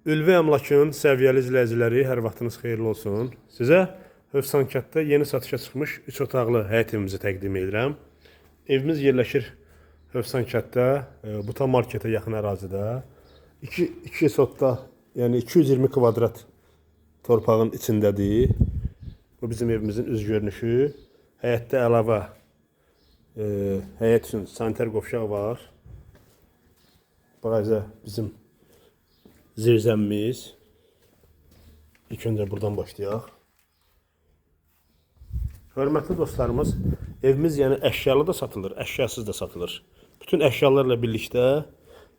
Ülvi Əmlakın səviyyəli izləyiciləri, hər vaxtınız xeyirli olsun. Sizə Hövsankətdə yeni satışa çıxmış 3 otaqlı həyət evimizi təqdim edirəm. Evimiz yerləşir Hövsankətdə, Buta marketə yaxın ərazidə. 2 sotda, yəni 220 kvadrat torpağın içindədir. Bu bizim evimizin üz görünüşü. Həyətdə əlavə həyət üçün sanitar qovşaq var. Burası bizim zirzəmimiz. İlk öncə buradan başlayaq. Hörmətli dostlarımız, evimiz yəni əşyalı da satılır, əşyasız da satılır. Bütün əşyalarla birlikdə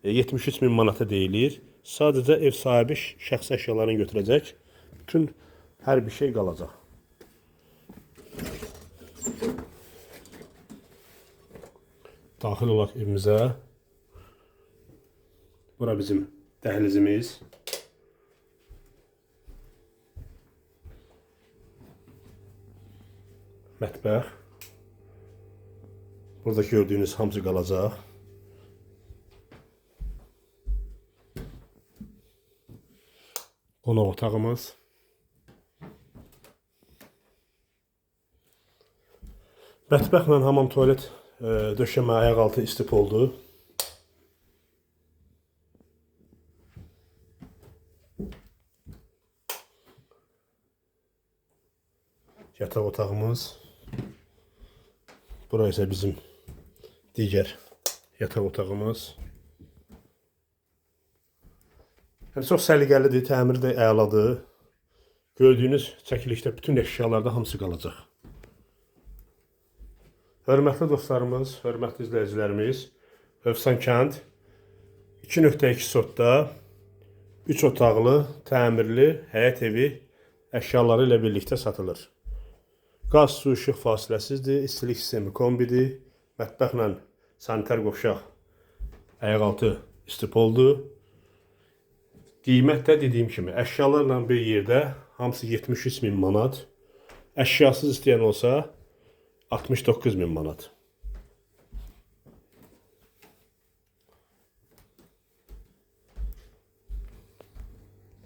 73 min manata deyilir. Sadəcə ev sahibi şəxsi əşyalarını götürəcək. Bütün hər bir şey qalacaq. Daxil olaq evimizə. Bura bizim dəhlizimiz. Mətbəx. Burada gördüyünüz hamısı qalacaq. Qonaq otağımız. Mətbəxlə hamam tualet döşəmə ayaqaltı istif oldu. Yataq otağımız. Bura isə bizim digər yataq otağımız. Yəni çox səliqəlidir, təmiri də əladır. Gördüyünüz çəkilişdə bütün əşyalarda hamısı qalacaq. Hörmətli dostlarımız, hörmətli izləyicilərimiz, Hövsankənd 2.2 sotda 3 otaqlı, təmirli həyət evi əşyaları ilə birlikdə satılır. Qaz, su, işıq fasiləsizdir, istilik sistemi kombidir, mətbəxlə sanitar qovşaq ayaqaltı istif oldu. Qiymət də dediyim kimi, əşyalarla bir yerdə hamısı 73 min manat, əşyasız istəyən olsa 69 min manat.